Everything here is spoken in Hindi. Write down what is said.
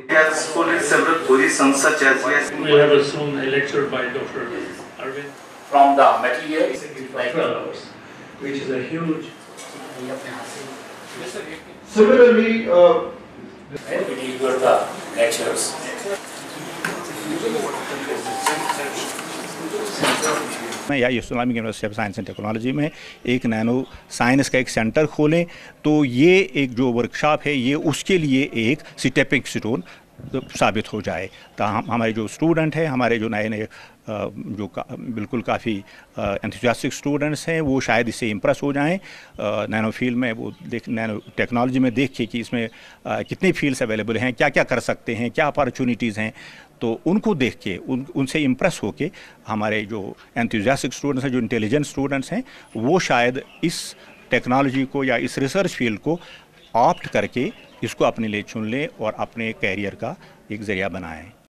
Has followed several positions such as we have assumed a lecture by Dr. Arvind from the materials like which is a huge. Similarly, we deliver the lectures. या Islamic university of science and technology में एक नैनो साइंस का एक सेंटर खोलें, तो ये एक जो वर्कशॉप है ये उसके लिए एक स्टेपिंग स्टोन साबित हो जाए। तो हमारे जो स्टूडेंट हैं, हमारे जो नए नए बिल्कुल काफ़ी एंथुसियास्टिक स्टूडेंट्स हैं, वो शायद इससे इम्प्रेस हो जाएं। नैनो फील्ड में वो नैनो टेक्नोलॉजी में देख के कि इसमें कितनी फील्ड्स अवेलेबल हैं, क्या क्या कर सकते हैं, क्या अपॉर्चुनिटीज़ हैं, तो उनको देख के उनसे इम्प्रेस होके हमारे जो एंथुसियास्टिक स्टूडेंट्स हैं, जो इंटेलिजेंट स्टूडेंट्स हैं, वो शायद इस टेक्नोलॉजी को या इस रिसर्च फील्ड को ऑप्ट करके इसको अपने लिए चुन लें और अपने कैरियर का एक ज़रिया बनाएं।